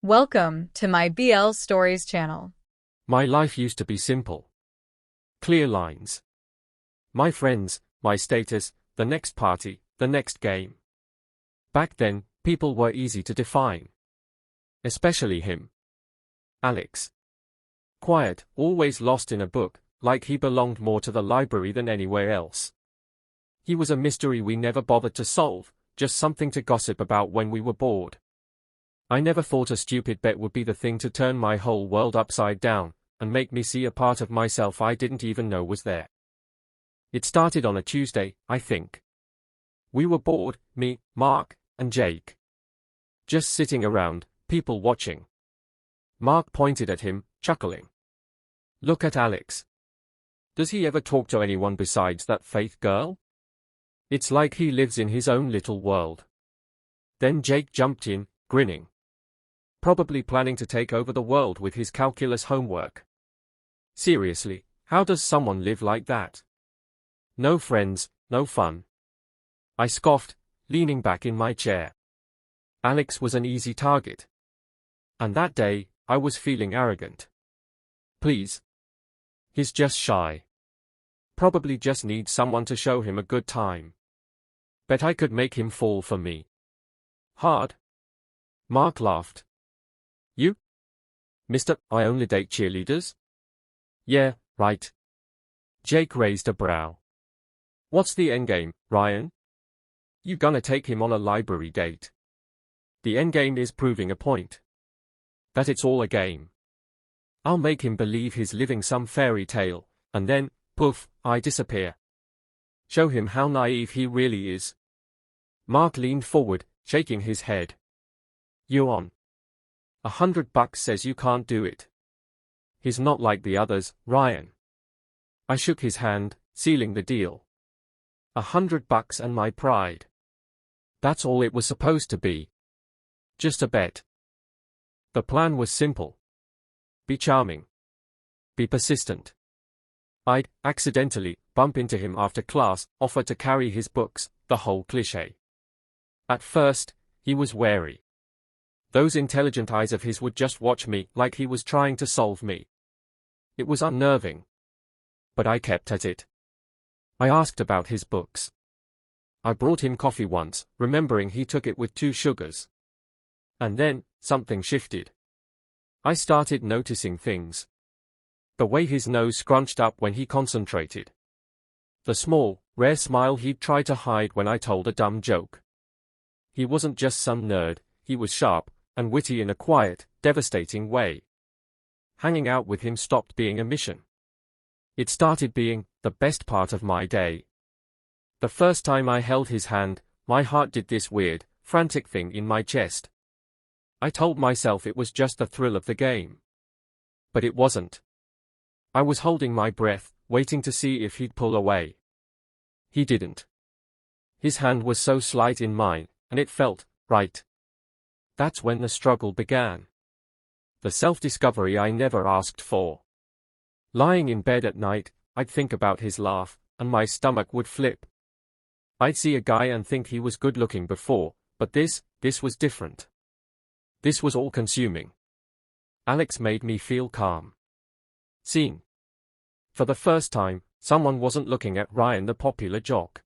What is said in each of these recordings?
Welcome to my BL Stories channel. My life used to be simple. Clear lines. My friends, my status, the next party, the next game. Back then, people were easy to define. Especially him. Alex. Quiet, always lost in a book, like he belonged more to the library than anywhere else. He was a mystery we never bothered to solve, just something to gossip about when we were bored. I never thought a stupid bet would be the thing to turn my whole world upside down, and make me see a part of myself I didn't even know was there. It started on a Tuesday, I think. We were bored, me, Mark, and Jake. Just sitting around, people watching. Mark pointed at him, chuckling. Look at Alex. Does he ever talk to anyone besides that Faith girl? It's like he lives in his own little world. Then Jake jumped in, grinning. Probably planning to take over the world with his calculus homework. Seriously, how does someone live like that? No friends, no fun. I scoffed, leaning back in my chair. Alex was an easy target. And that day, I was feeling arrogant. Please. He's just shy. Probably just needs someone to show him a good time. Bet I could make him fall for me. Hard. Mark laughed. You? Mister, I only date cheerleaders? Yeah, right. Jake raised a brow. What's the endgame, Ryan? You gonna take him on a library date? The endgame is proving a point. That it's all a game. I'll make him believe he's living some fairy tale, and then, poof, I disappear. Show him how naive he really is. Mark leaned forward, shaking his head. You on? $100 says you can't do it. He's not like the others, Ryan. I shook his hand, sealing the deal. $100 and my pride. That's all it was supposed to be. Just a bet. The plan was simple. Be charming. Be persistent. I'd, accidentally, bump into him after class, offer to carry his books, the whole cliché. At first, he was wary. Those intelligent eyes of his would just watch me like he was trying to solve me. It was unnerving. But I kept at it. I asked about his books. I brought him coffee once, remembering he took it with 2 sugars. And then, something shifted. I started noticing things. The way his nose scrunched up when he concentrated. The small, rare smile he'd try to hide when I told a dumb joke. He wasn't just some nerd, he was sharp, and witty in a quiet, devastating way. Hanging out with him stopped being a mission. It started being the best part of my day. The first time I held his hand, my heart did this weird, frantic thing in my chest. I told myself it was just the thrill of the game. But it wasn't. I was holding my breath, waiting to see if he'd pull away. He didn't. His hand was so slight in mine, and it felt right. That's when the struggle began. The self-discovery I never asked for. Lying in bed at night, I'd think about his laugh, and my stomach would flip. I'd see a guy and think he was good-looking before, but this was different. This was all-consuming. Alex made me feel calm. Seen. For the first time, someone wasn't looking at Ryan the popular jock.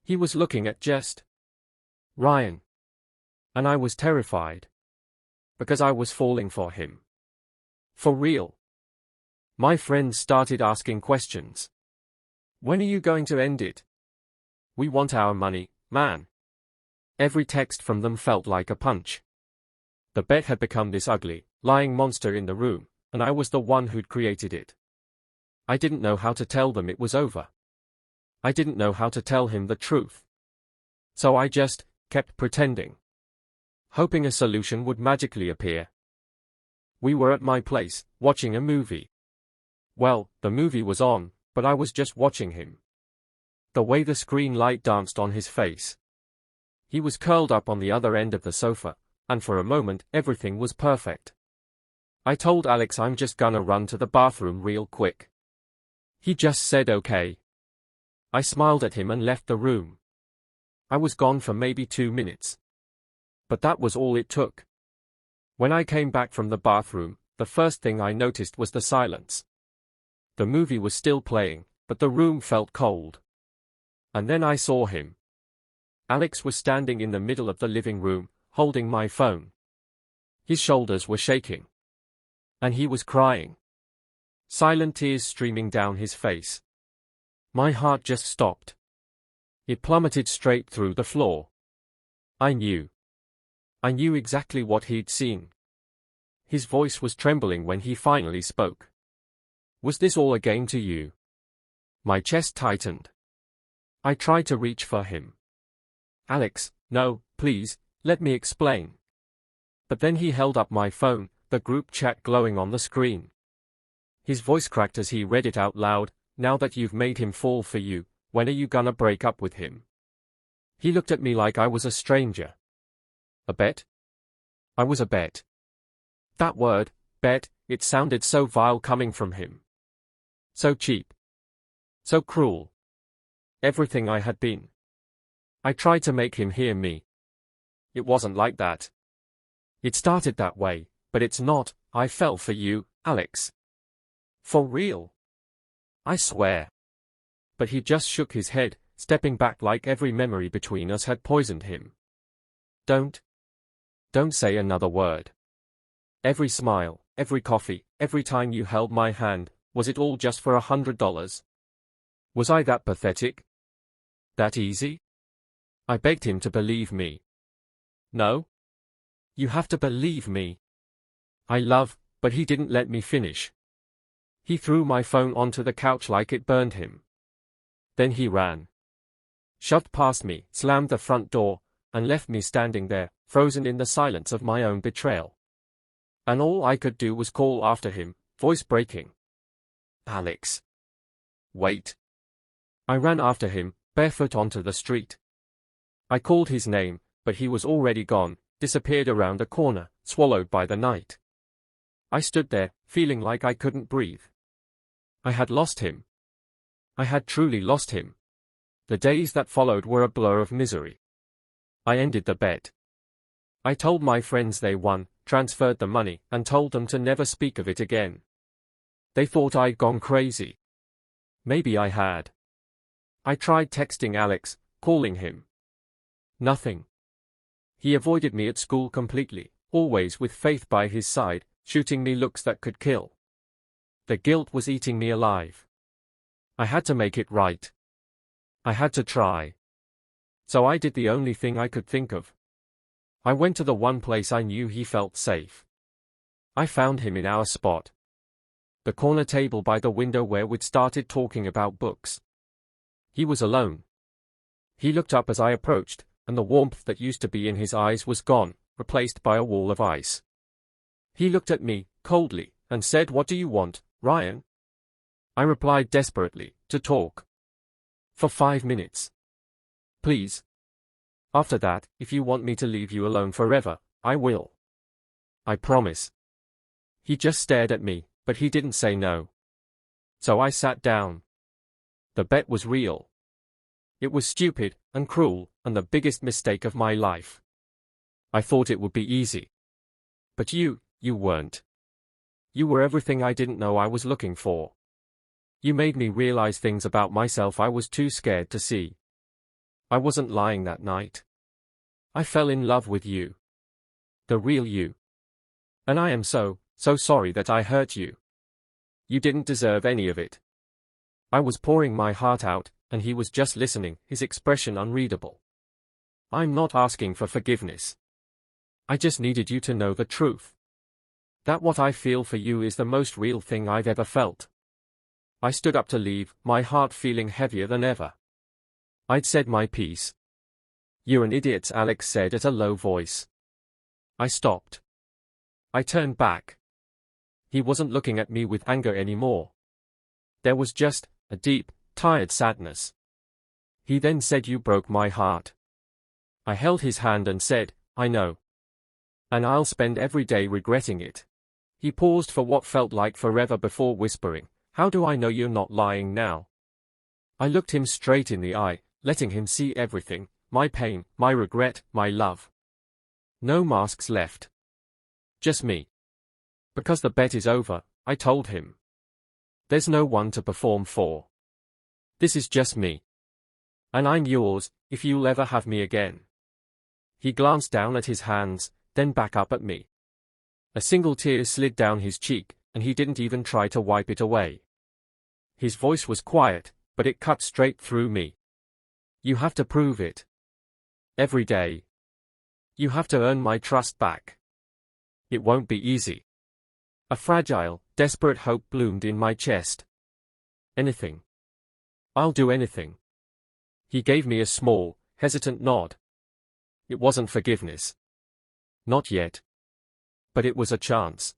He was looking at just Ryan. And I was terrified. Because I was falling for him. For real. My friends started asking questions. When are you going to end it? We want our money, man. Every text from them felt like a punch. The bet had become this ugly, lying monster in the room, and I was the one who'd created it. I didn't know how to tell them it was over. I didn't know how to tell him the truth. So I just kept pretending. Hoping a solution would magically appear. We were at my place, watching a movie. Well, the movie was on, but I was just watching him. The way the screen light danced on his face. He was curled up on the other end of the sofa, and for a moment everything was perfect. I told Alex I'm just gonna run to the bathroom real quick. He just said okay. I smiled at him and left the room. I was gone for maybe 2 minutes. But that was all it took. When I came back from the bathroom, the first thing I noticed was the silence. The movie was still playing, but the room felt cold. And then I saw him. Alex was standing in the middle of the living room, holding my phone. His shoulders were shaking. And he was crying. Silent tears streaming down his face. My heart just stopped. It plummeted straight through the floor. I knew. I knew exactly what he'd seen. His voice was trembling when he finally spoke. Was this all a game to you? My chest tightened. I tried to reach for him. Alex, no, please, let me explain. But then he held up my phone, the group chat glowing on the screen. His voice cracked as he read it out loud. Now that you've made him fall for you, when are you gonna break up with him? He looked at me like I was a stranger. A bet? I was a bet. That word, bet, it sounded so vile coming from him. So cheap. So cruel. Everything I had been. I tried to make him hear me. It wasn't like that. It started that way, but it's not. I fell for you, Alex. For real. I swear. But he just shook his head, stepping back like every memory between us had poisoned him. Don't say another word. Every smile, every coffee, every time you held my hand, was it all just for $100? Was I that pathetic? That easy? I begged him to believe me. No? You have to believe me. I love, but he didn't let me finish. He threw my phone onto the couch like it burned him. Then he ran. Shoved past me, slammed the front door, and left me standing there, frozen in the silence of my own betrayal. And all I could do was call after him, voice breaking. Alex. Wait. I ran after him, barefoot onto the street. I called his name, but he was already gone, disappeared around a corner, swallowed by the night. I stood there, feeling like I couldn't breathe. I had lost him. I had truly lost him. The days that followed were a blur of misery. I ended the bet. I told my friends they won, transferred the money, and told them to never speak of it again. They thought I'd gone crazy. Maybe I had. I tried texting Alex, calling him. Nothing. He avoided me at school completely, always with Faith by his side, shooting me looks that could kill. The guilt was eating me alive. I had to make it right. I had to try. So I did the only thing I could think of. I went to the one place I knew he felt safe. I found him in our spot. The corner table by the window where we'd started talking about books. He was alone. He looked up as I approached, and the warmth that used to be in his eyes was gone, replaced by a wall of ice. He looked at me, coldly, and said, "What do you want, Ryan?" I replied desperately, "To talk. For 5 minutes. Please. After that, if you want me to leave you alone forever, I will. I promise." He just stared at me, but he didn't say no. So I sat down. The bet was real. It was stupid, and cruel, and the biggest mistake of my life. I thought it would be easy. But you weren't. You were everything I didn't know I was looking for. You made me realize things about myself I was too scared to see. I wasn't lying that night. I fell in love with you. The real you. And I am so sorry that I hurt you. You didn't deserve any of it. I was pouring my heart out, and he was just listening, his expression unreadable. I'm not asking for forgiveness. I just needed you to know the truth. That what I feel for you is the most real thing I've ever felt. I stood up to leave, my heart feeling heavier than ever. I'd said my piece. "You're an idiot," Alex said at a low voice. I stopped. I turned back. He wasn't looking at me with anger anymore. There was just a deep, tired sadness. He then said, "You broke my heart." I held his hand and said, "I know. And I'll spend every day regretting it." He paused for what felt like forever before whispering, "How do I know you're not lying now?" I looked him straight in the eye, letting him see everything, my pain, my regret, my love. No masks left. Just me. Because the bet is over, I told him. There's no one to perform for. This is just me. And I'm yours, if you'll ever have me again. He glanced down at his hands, then back up at me. A single tear slid down his cheek, and he didn't even try to wipe it away. His voice was quiet, but it cut straight through me. You have to prove it. Every day. You have to earn my trust back. It won't be easy. A fragile, desperate hope bloomed in my chest. Anything. I'll do anything. He gave me a small, hesitant nod. It wasn't forgiveness. Not yet. But it was a chance.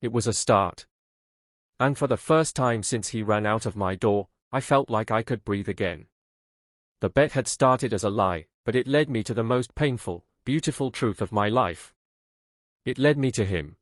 It was a start. And for the first time since he ran out of my door, I felt like I could breathe again. The bet had started as a lie, but it led me to the most painful, beautiful truth of my life. It led me to him.